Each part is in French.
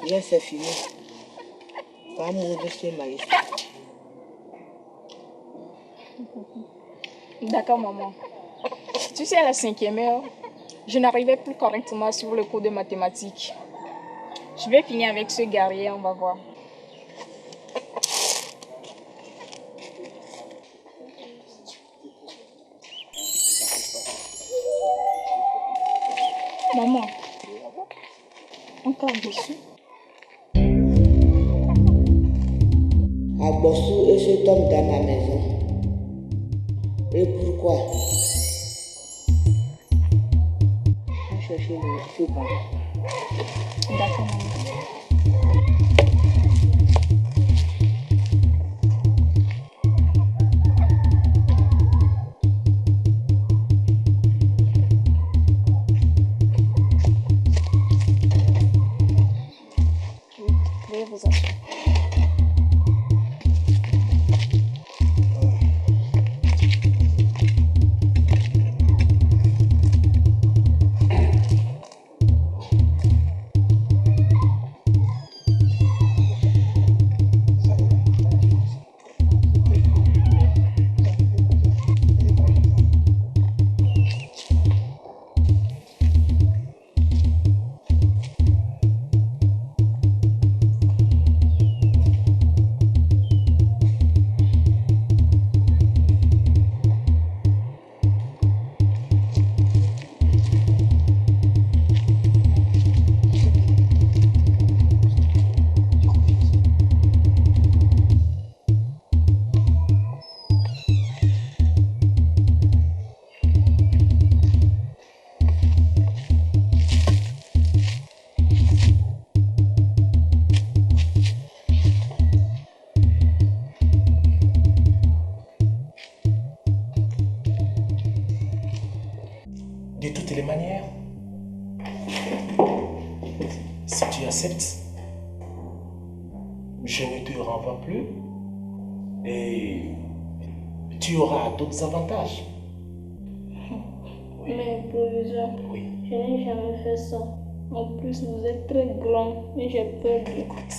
Bien, c'est fini. Va mourir chez Maïs. D'accord, maman. Tu sais, à la 5e heure, je n'arrivais plus correctement à suivre le cours de mathématiques. Je vais finir avec ce guerrier, on va voir. Maman, encore dessus. Agbossou et cet homme dans ma maison. Et pourquoi? On va chercher le feu bas. D'accord, maman. Veuillez vous asseoir. De toutes les manières, si tu acceptes, je ne te renvoie plus et tu auras d'autres avantages. Oui. Mais proviseur, oui. Je n'ai jamais fait ça. En plus, vous êtes très grand et j'ai peur de... Écoute,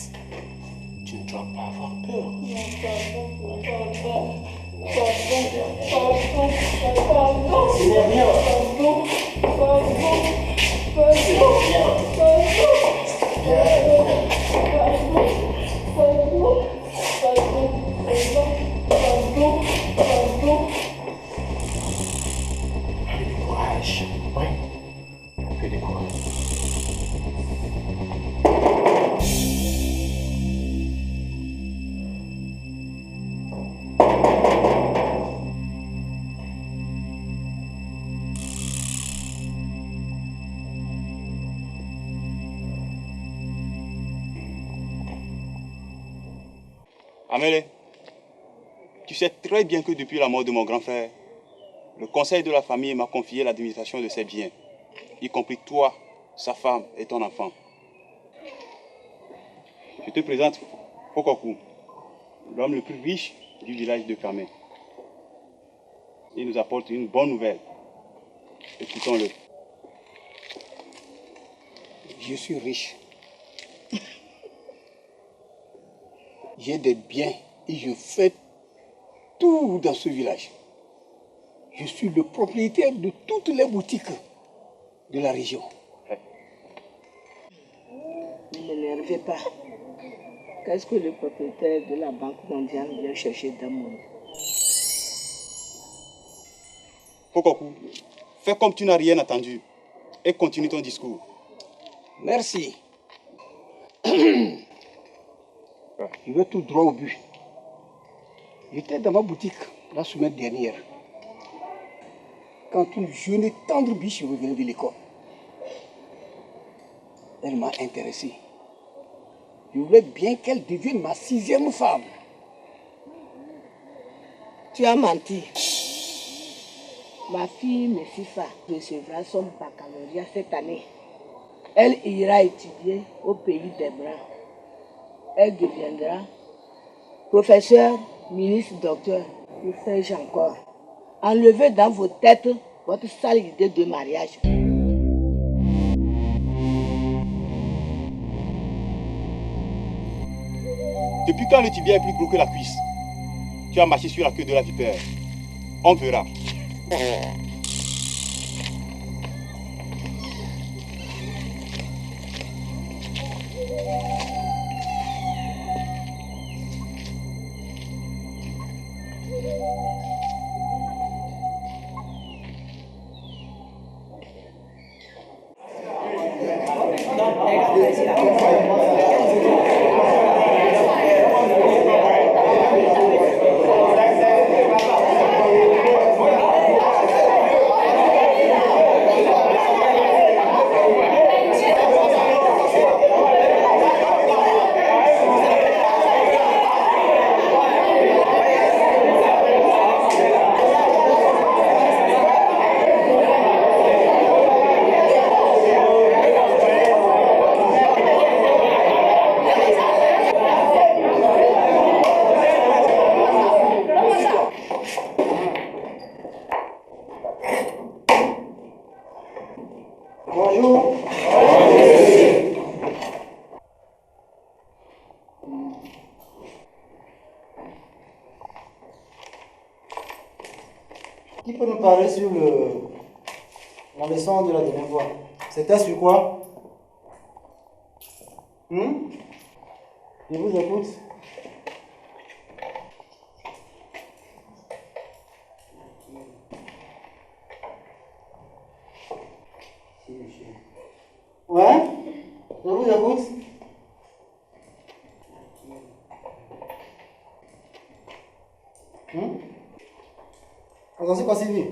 tu ne dois pas avoir peur. Non, pardon. C'est bien. Fais du courage. Oui. Fais du courage. Amélie, tu sais très bien que depuis la mort de mon grand frère, le conseil de la famille m'a confié l'administration de ses biens, y compris toi, sa femme et ton enfant. Je te présente Fokokou, l'homme le plus riche du village de Kamé. Il nous apporte une bonne nouvelle. Écoutons-le. Je suis riche. J'ai des biens et je fais tout dans ce village. Je suis le propriétaire de toutes les boutiques de la région. Ne m'énervez pas. Qu'est-ce que le propriétaire de la Banque mondiale vient chercher dans mon... Fokokou, fais comme tu n'as rien entendu et continue ton discours. Merci. Je vais tout droit au but. J'étais dans ma boutique la semaine dernière, quand une jeune et tendre biche revient de l'école. Elle m'a intéressé. Je voulais bien qu'elle devienne ma 6e femme. Tu as menti. Ma fille Messifa recevra son baccalauréat cette année. Elle ira étudier au pays des Bras. Elle deviendra professeur, ministre, docteur. Que fais-je encore? Enlevez dans vos têtes votre sale idée de mariage. Depuis quand le tibia est plus gros que la cuisse? Tu as marché sur la queue de la vipère. On verra. Bonjour. Qui peut nous parler sur la leçon de la dernière fois? C'était sur quoi? Je vous écoute. Ouais? Je vous écoute. Attention, quoi, Sylvie?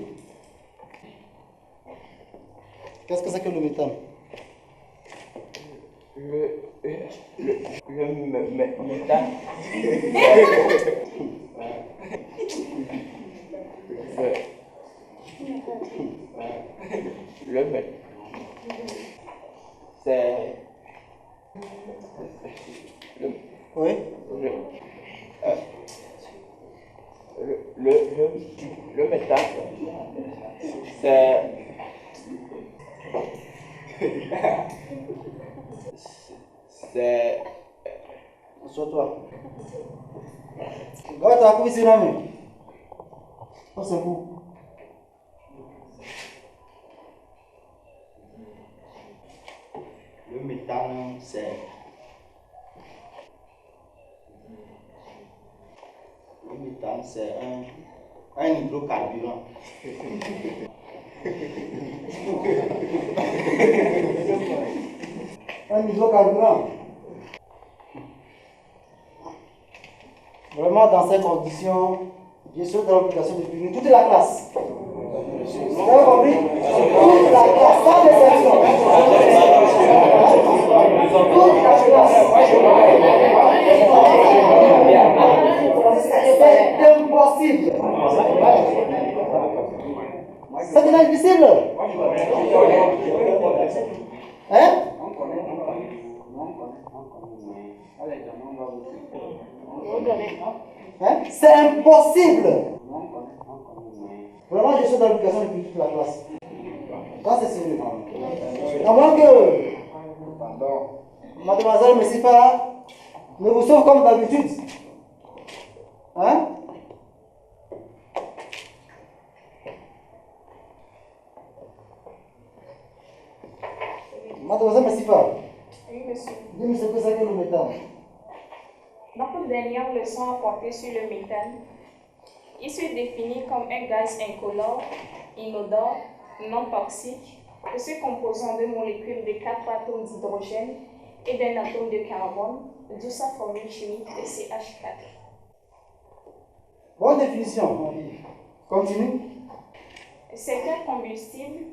Qu'est-ce que c'est que le méthane? Le méthane. C'est... Oui? Le méthane, c'est... C'est... Assois-toi. Regarde ta couille ici, là, mais. Oh, c'est vous. Le méthane, c'est... Le méthane, c'est un hydrocarburant. Un hydrocarburant. Vraiment, dans ces conditions, je suis dans l'application de punir toute la classe. Vous avez compris? Toute la classe, sans exception. Toute la classe. C'est impossible. C'est inadmissible. Hein? Hein? C'est impossible. Vraiment, je suis dans l'application depuis toute la classe. Ça, c'est sérieux. À moins que mademoiselle Messifa ne vous sauve comme d'habitude. Hein? Mademoiselle Messifa, Oui, monsieur. dis-moi ce que c'est que le méthane. Notre dernière leçon a porté sur le méthane. Il se définit comme un gaz incolore, inodore, non toxique, se composant de molécules de 4 atomes d'hydrogène et d'un atome de carbone, d'où sa formule chimique de CH4. Bonne définition. Continue. C'est un combustible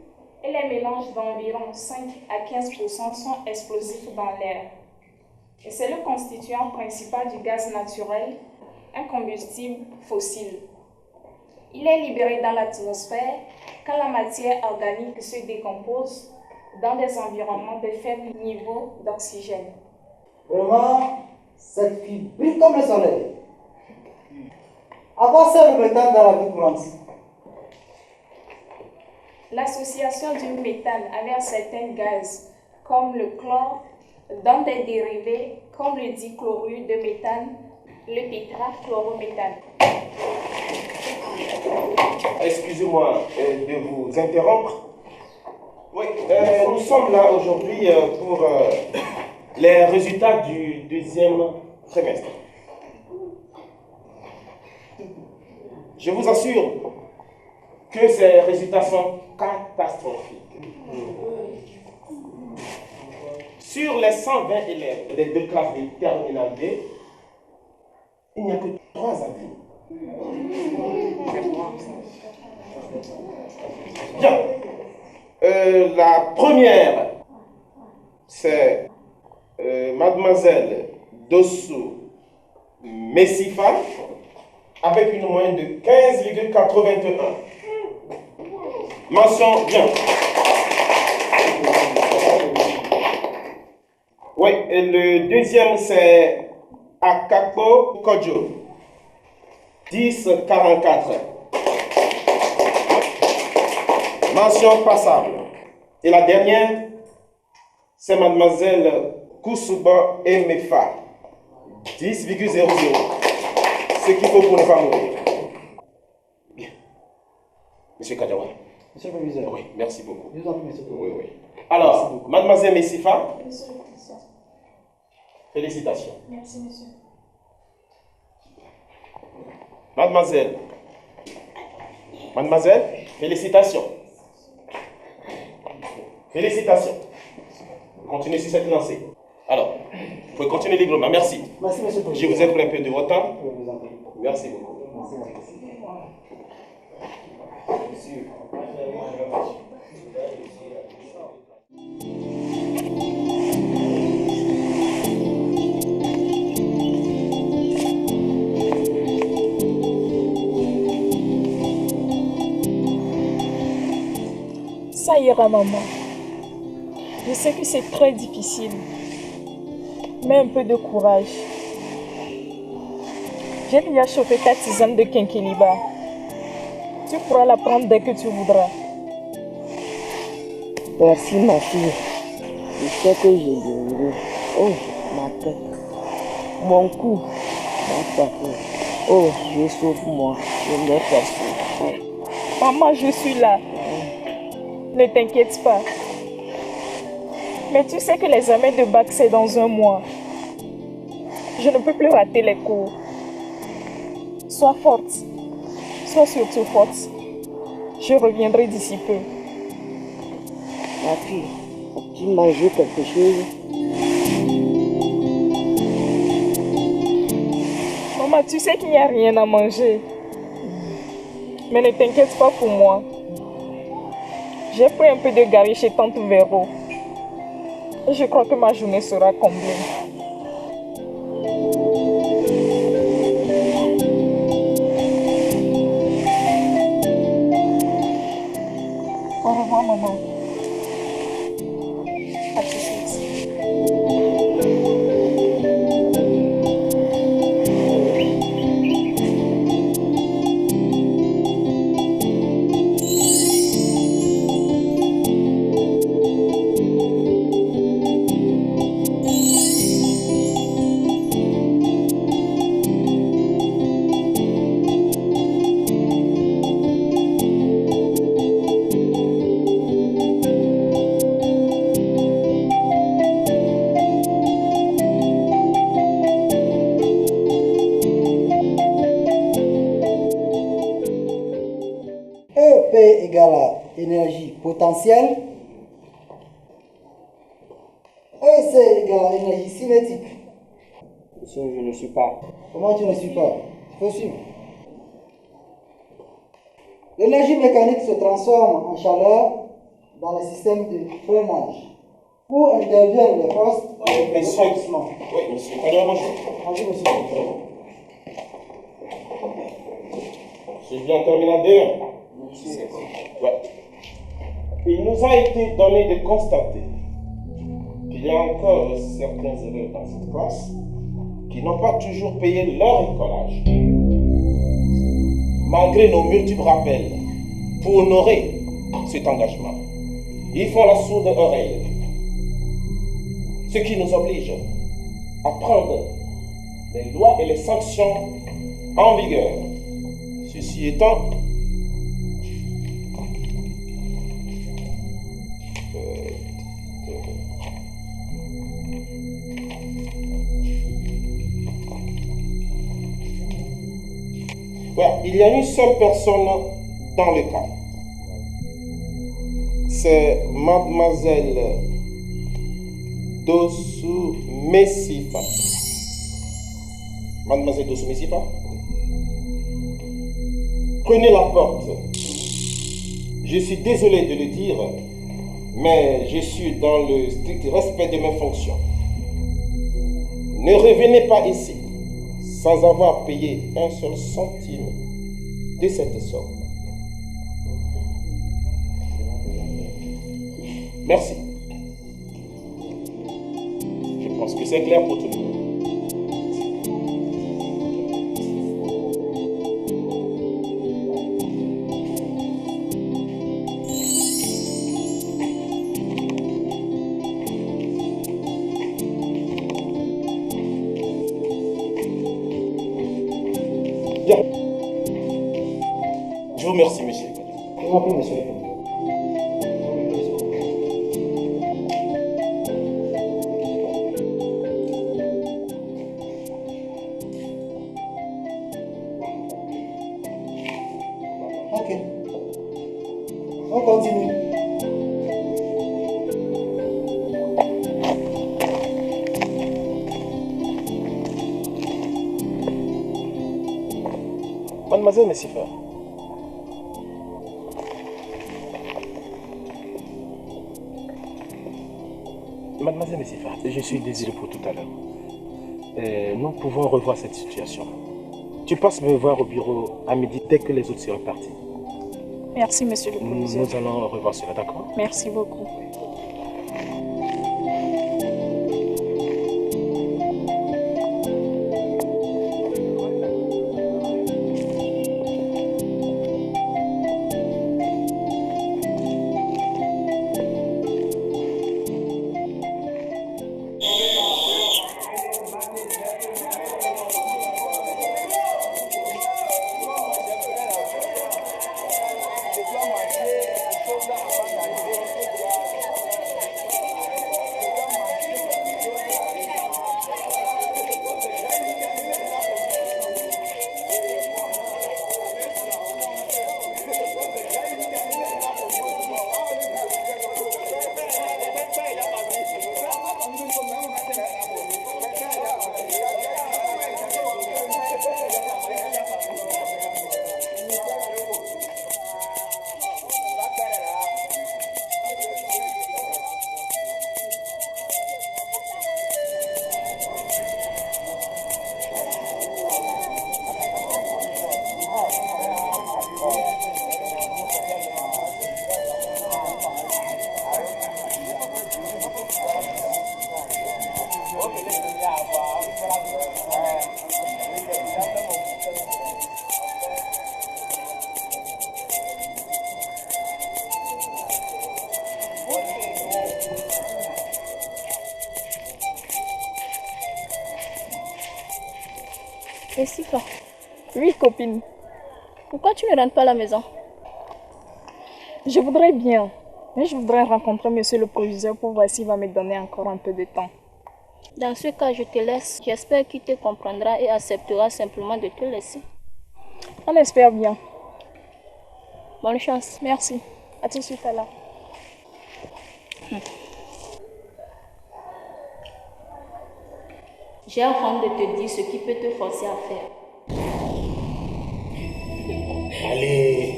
et les mélanges d'environ 5 à 15% sont explosifs dans l'air. Et c'est le constituant principal du gaz naturel, un combustible fossile. Il est libéré dans l'atmosphère quand la matière organique se décompose dans des environnements de faible niveau d'oxygène. Vraiment, cette fille brille comme le soleil. À quoi sert le méthane dans la vie courante? L'association du méthane avec un certain gaz, comme le chlore, donne des dérivés comme le dichlorure de méthane le tétrachlorométhane. Excusez-moi de vous interrompre. Oui, nous sommes là aujourd'hui pour les résultats du deuxième trimestre. Je vous assure que ces résultats sont catastrophiques. Sur les 120 élèves des deux classes de terminale B, il n'y a que 3 admis. Bien. La première, c'est Mademoiselle Dossou Messifa, avec une moyenne de 15,81. Mention bien. Oui, et le deuxième, c'est Akapo Kodjo, 10,44. Mention passable. Et la dernière, c'est Mademoiselle Kousouba Emefa, 10,00. Ce qu'il faut pour ne pas mourir. Bien. Monsieur Kadawa. Monsieur le proviseur. Oui, merci beaucoup. Je vous en prie, monsieur le Oui, proviseur. oui. Alors, Mademoiselle Messifa, Monsieur le président. félicitations. Merci, monsieur. Mademoiselle, félicitations. Félicitations. Continuez sur cette lancée. Alors, vous pouvez continuer librement. Merci. Merci, monsieur le Je proviseur. vous ai pris un peu de votre temps. Je vous en prie. Merci beaucoup. Ça ira, maman. Je sais que c'est très difficile. Mais un peu de courage. J'ai déjà chauffé ta tisane de quinquiliba. Tu pourras la prendre dès que tu voudras. Merci ma fille. Je sais que j'ai de. Oh, ma tête. Mon cou. Ma tête. Oh, je souffre moi. Je n'ai personne. Maman, je suis là. Ne t'inquiète pas. Mais tu sais que l'examen de bac, c'est dans 1 mois. Je ne peux plus rater les cours. Sois forte. Sois surtout forte. Je reviendrai d'ici peu. Ma fille, as-tu mangé quelque chose? Maman, tu sais qu'il n'y a rien à manger. Mais ne t'inquiète pas pour moi. J'ai pris un peu de gari chez Tante Véro. Et je crois que ma journée sera comblée. Au revoir, maman. À tout de suite. EP égale à énergie potentielle. EC égale à énergie cinétique. Monsieur, je ne suis pas. Comment tu ne suis pas? Il faut suivre. L'énergie mécanique se transforme en chaleur dans le système de freinage. Où interviennent les forces de Monsieur, refroidissement. oui, monsieur. Kadawa, bonjour. Bonjour, monsieur. C'est bien terminé D1. Ouais. Il nous a été donné de constater qu'il y a encore certains élèves dans cette classe qui n'ont pas toujours payé leur écolage. Malgré nos multiples rappels pour honorer cet engagement, ils font la sourde oreille. Ce qui nous oblige à prendre les lois et les sanctions en vigueur. Ceci étant, voilà, il y a une seule personne dans le cas. C'est Mademoiselle Dossou Messifa. Mademoiselle Dossou Messifa, prenez la porte. Je suis désolé de le dire, mais je suis dans le strict respect de mes fonctions. Ne revenez pas ici sans avoir payé un seul centime de cette somme. Merci. Je pense que c'est clair pour tout le monde. Bien. Je vous remercie, monsieur. Je vous en prie, monsieur. Ok. On continue. Mademoiselle Messifa, Mademoiselle Messifa, je suis désolé pour tout à l'heure. Nous pouvons revoir cette situation. Tu passes me voir au bureau à midi dès que les autres seront partis. Merci, monsieur le proviseur. Nous allons revoir cela, d'accord? Merci beaucoup. Messifa. Oui, copine. Pourquoi tu ne rentres pas à la maison? Je voudrais bien, mais je voudrais rencontrer monsieur le proviseur pour voir s'il va me donner encore un peu de temps. Dans ce cas, je te laisse. J'espère qu'il te comprendra et acceptera simplement de te laisser. On espère bien. Bonne chance. Merci. À tout de suite alors. J'ai honte de te dire ce qui peut te forcer à faire. Allez,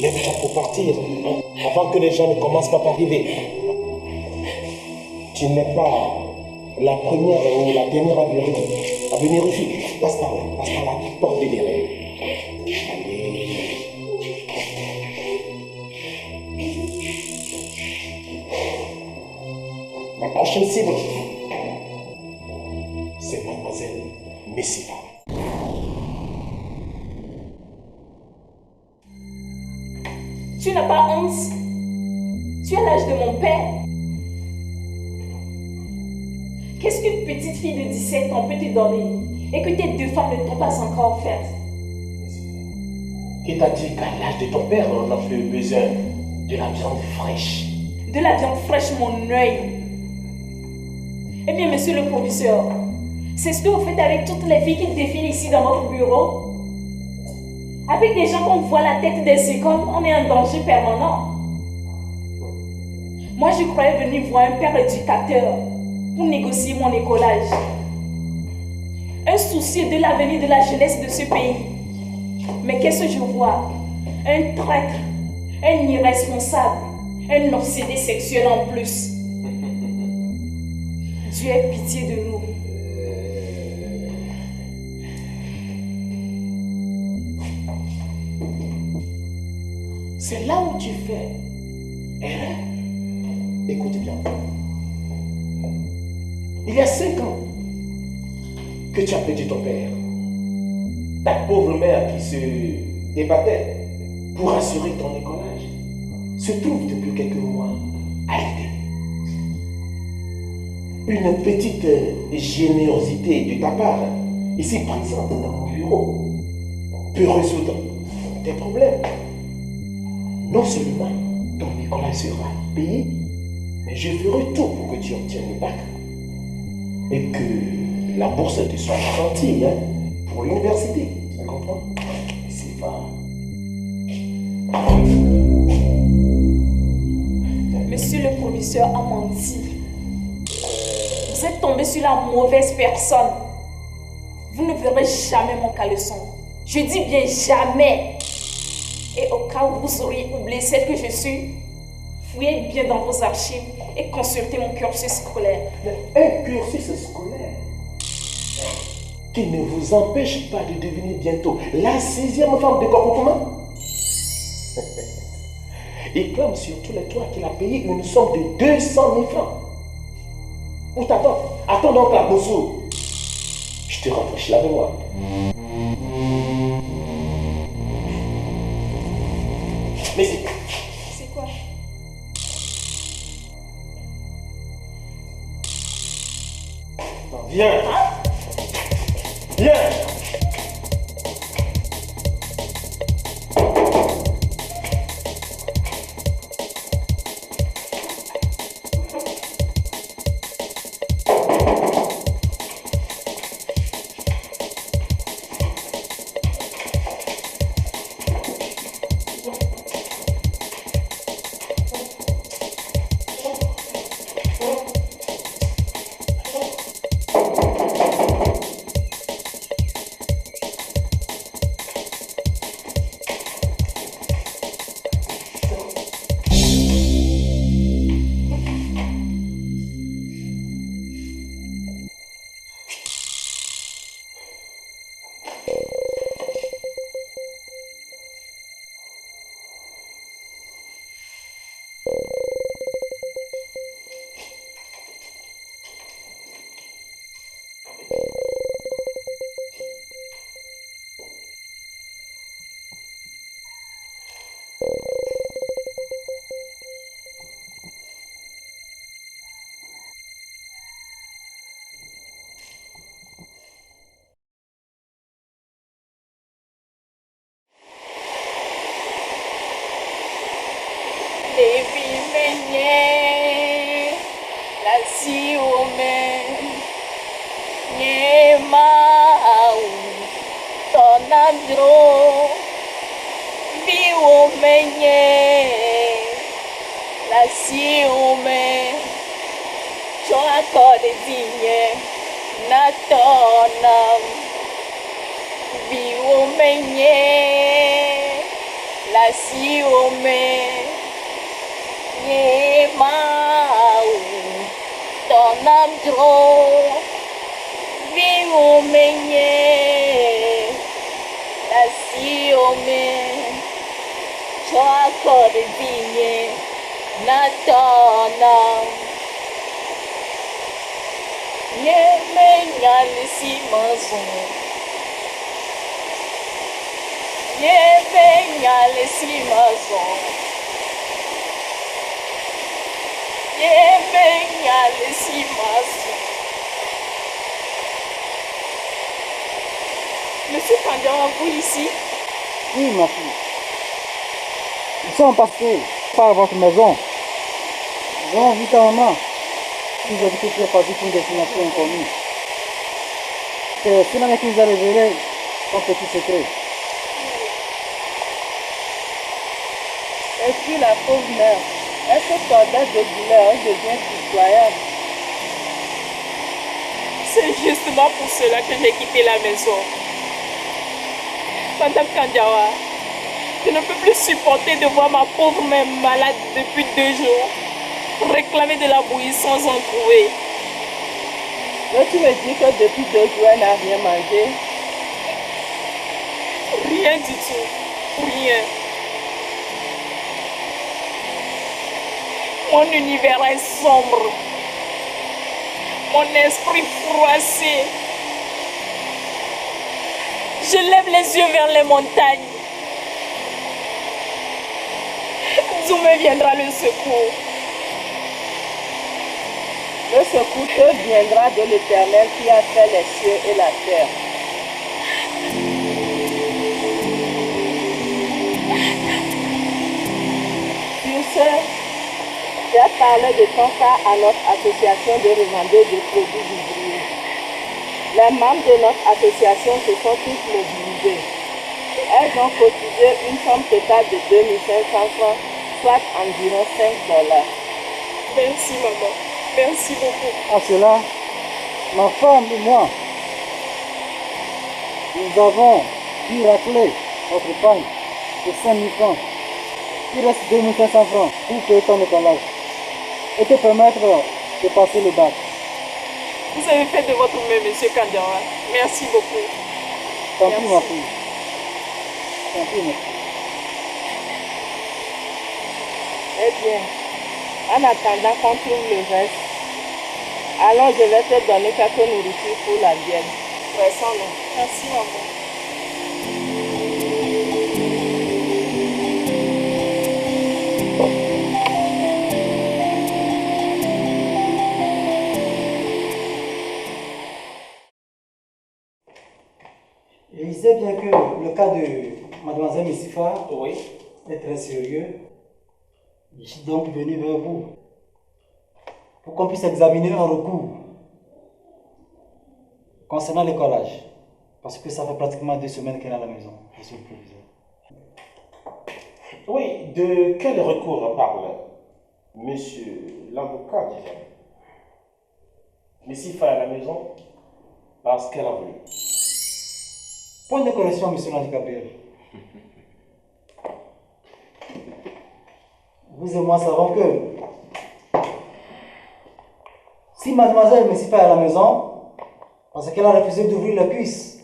lève-toi pour partir, hein, avant que les gens ne commencent par arriver. Tu n'es pas la première ou la dernière à venir ici. Passe par là, porte de derrière. Allez. La prochaine cible, c'est Mademoiselle Messifa. Tu n'as pas honte? Tu as l'âge de mon père. Qu'est-ce qu'une petite fille de 17 ans peut te donner? et que tes 2 femmes ne t'ont pas encore offertes. Qui t'a dit qu'à l'âge de ton père, on a plus besoin de la viande fraîche? De la viande fraîche, mon œil. Eh bien, monsieur le professeur, c'est ce que vous faites avec toutes les filles qui défilent ici dans votre bureau? Avec des gens qu'on voit la tête des écoles, on est en danger permanent. Moi, je croyais venir voir un père éducateur pour négocier mon écolage. Un souci de l'avenir de la jeunesse de ce pays. Mais qu'est-ce que je vois? Un traître, un irresponsable, un obsédé sexuel en plus. Dieu ait pitié de nous. C'est là où tu fais erreur. Écoute bien. Il y a 5 ans que tu as perdu ton père. Ta pauvre mère qui se débattait pour assurer ton écolage se trouve depuis quelques mois arrêtée. Une petite générosité de ta part, ici présente dans mon bureau, peut résoudre tes problèmes. Non seulement ton écolage sera payé, mais je ferai tout pour que tu obtiennes le bac et que la bourse te soit garantie pour l'université. Tu comprends? C'est pas... Monsieur le professeur a menti. Vous êtes tombé sur la mauvaise personne. Vous ne verrez jamais mon caleçon. Je dis bien jamais. Et au cas où vous auriez oublié celle que je suis, fouillez bien dans vos archives et consultez mon cursus scolaire. Un cursus scolaire qui ne vous empêche pas de devenir bientôt la 6e femme de corps commun. Il clame sur tous les toits qu'il a payé une somme de 200 000 francs. Où t'attends? Attends donc la bousou. Je te rafraîchis la mémoire. Mais c'est quoi? Viens. Viens. Monsieur Kandiawa, vous ici? Oui, ma fille. Nous sommes passés par votre maison. Nous avons vu ta maman qui vous a dit que tu es parti pour une destination inconnue. C'est finalement qui nous a révélé son petit secret. Et puis la pauvre mère, elle se tordait de douleur, elle devient pitoyable. C'est justement pour cela que j'ai quitté la maison. Madame Kandiawa, je ne peux plus supporter de voir ma pauvre mère malade depuis 2 jours, réclamer de la bouillie sans en trouver. Mais tu me dis que depuis 2 jours, elle n'a rien mangé? Rien du tout, rien. Mon univers est sombre, mon esprit froissé. Je lève les yeux vers les montagnes. D'où me viendra le secours? Le secours te viendra de l'Éternel qui a fait les cieux et la terre. Sur ce, j'ai parlé de ton cas à notre association de revendeurs de produits d'ouvriers. Les membres de notre association se sont tous mobilisés. Elles ont cotisé une somme totale de 2500 francs, soit environ $5. Merci maman, merci beaucoup. À cela, ma femme et moi, nous avons pu racler notre épargne de 5000 francs. Il reste 2500 francs pour payer ton étalage et te permettre de passer le bac. Vous avez fait de votre mieux, monsieur Kandiawa. Merci beaucoup. Tant pis, ma fille. Tant pis, ma fille. Eh bien, en attendant qu'on trouve le reste, alors je vais te donner quelques nourritures pour la vienne. Pressons-nous. Merci maman. Je disais bien que le cas de mademoiselle Messifa est très sérieux. Je suis donc venu vers vous pour qu'on puisse examiner un recours concernant le collage. Parce que ça fait pratiquement 2 semaines qu'elle est à la maison. Je suis le proviseur. Oui, de quel recours parle monsieur l'avocat, disons? Messifa à la maison parce qu'elle a voulu. Point de correction, monsieur Landy Gabriel. Vous et moi savons que si mademoiselle Messifa est à la maison, parce qu'elle a refusé d'ouvrir la cuisse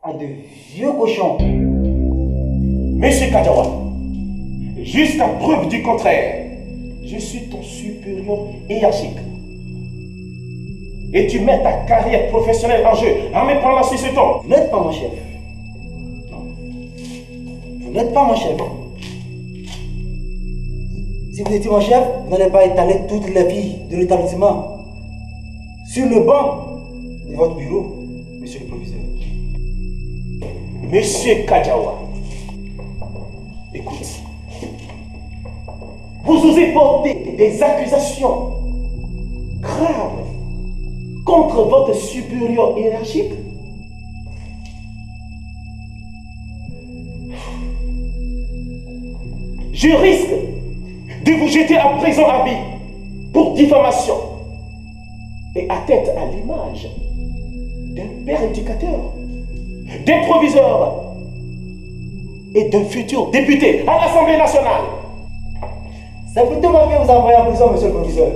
à de vieux cochons. Monsieur Kandiawa, jusqu'à preuve du contraire, je suis ton supérieur hiérarchique. Et tu mets ta carrière professionnelle en jeu en me parlant sur ce ton. Vous n'êtes pas mon chef. Non. Vous n'êtes pas mon chef. Si vous étiez mon chef, vous n'allez pas étaler toutes les filles de l'établissement sur le banc de votre bureau, monsieur le proviseur. Monsieur Kandiawa, écoute. Vous osez porter des accusations graves contre votre supérieur hiérarchique? Je risque de vous jeter en prison à vie pour diffamation et atteinte à l'image d'un père éducateur, d'un proviseur et d'un futur député à l'Assemblée nationale. C'est plutôt moi qui vous envoie en prison, monsieur le proviseur.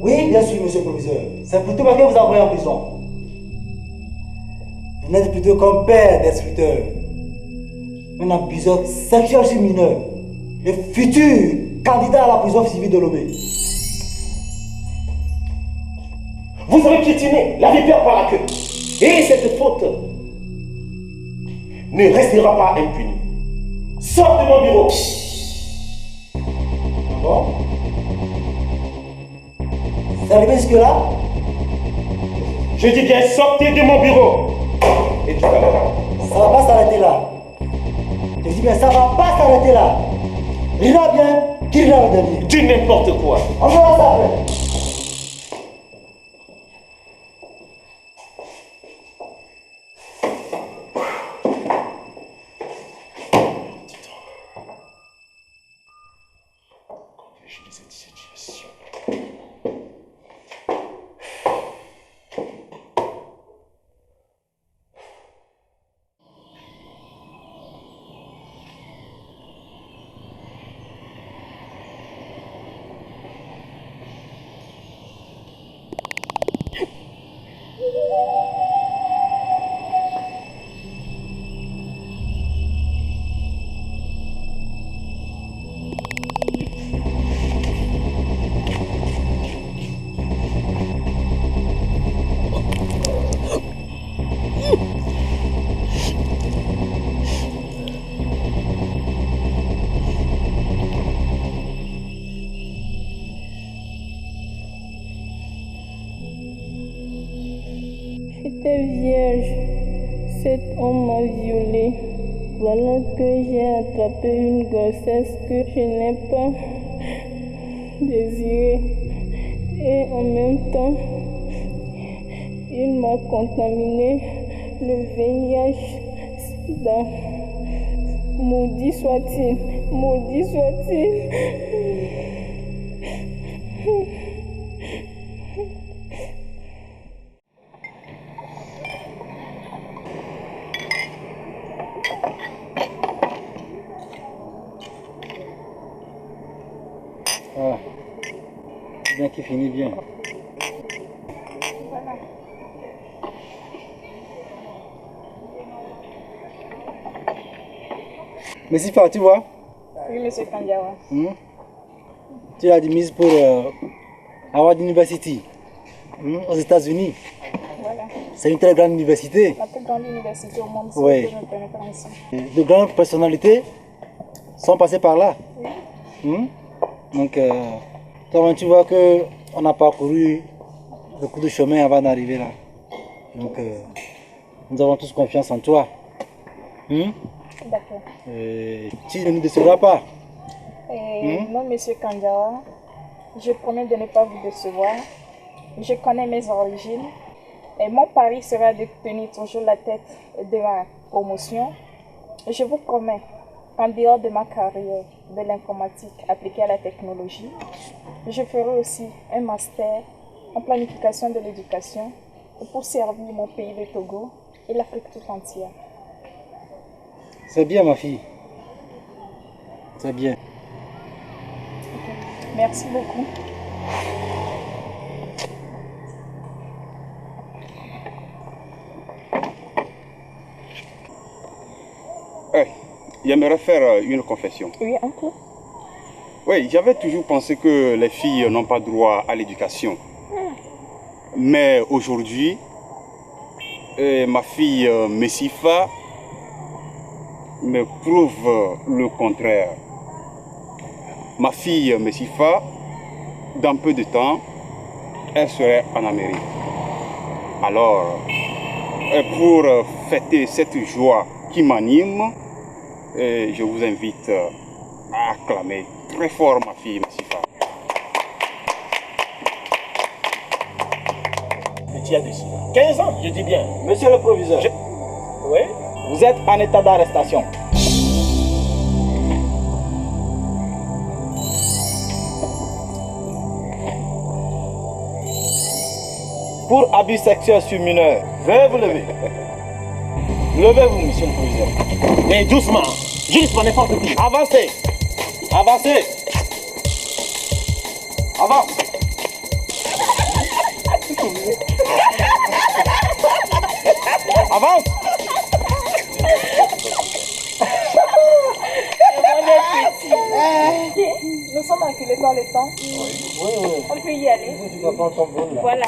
Oui, bien sûr, monsieur le proviseur. C'est plutôt moi qui vous envoie en prison. Vous n'êtes plutôt qu'un père d'instructeur, un abuseur sexuel sur mineur, le futur candidat à la prison civile de Lomé. Vous avez piétiné la vipère par la queue. Et cette faute ne restera pas impunie. Sors de mon bureau. Bon. C'est arrivé jusque-là? Je dis bien, sortez de mon bureau. Et tout à l'heure. Ça va pas s'arrêter là. Je dis bien, ça va pas s'arrêter là. Rira bien, qui rira le dernier. Dis n'importe quoi. On verra ça après. J'étais vierge. Cet homme m'a violée. Voilà que j'ai attrapé une grossesse que je n'ai pas désirée. Et en même temps, il m'a contaminé le VIH-Sida. Maudit soit-il, maudit soit-il. Voilà. Bien qui finit bien. Voilà. Mais si tu vois, Oui, monsieur Kandiawa. tu as des mises pour Howard University aux États-Unis. Voilà. C'est une très grande université. La plus grande université au monde, si Oui. je me permets ainsi. De grandes personnalités sont passées par là. Donc, toi, tu vois qu'on a parcouru beaucoup de chemin avant d'arriver là. Donc, nous avons tous confiance en toi. D'accord. Tu ne nous décevras pas. Non, monsieur Kandiawa, je promets de ne pas vous décevoir. Je connais mes origines. Et mon pari sera de tenir toujours la tête de ma promotion. Je vous promets qu'en dehors de ma carrière de l'informatique appliquée à la technologie, je ferai aussi un master en planification de l'éducation pour servir mon pays de Togo et l'Afrique tout entière. C'est bien, ma fille. C'est bien. Merci beaucoup. J'aimerais faire une confession. Oui, oncle. Oui, j'avais toujours pensé que les filles n'ont pas droit à l'éducation. Mais aujourd'hui, ma fille Messifa me prouve le contraire. Ma fille Messifa, dans peu de temps, elle serait en Amérique. Alors, pour fêter cette joie qui m'anime, je vous invite à acclamer très fort ma fille Messifa. Mais tu as décidé. 15 ans, je dis bien. Monsieur le proviseur, Oui. vous êtes en état d'arrestation. Pour abus sexuel sur mineur. Veuillez vous lever. Levez-vous, monsieur le proviseur. Mais doucement. Juste pas n'importe qui. Avancez. Avancez. Avance. Avance. Nous sommes acculés par le temps. Oui. On peut y aller. Tu vas prendre ton bon là. Voilà.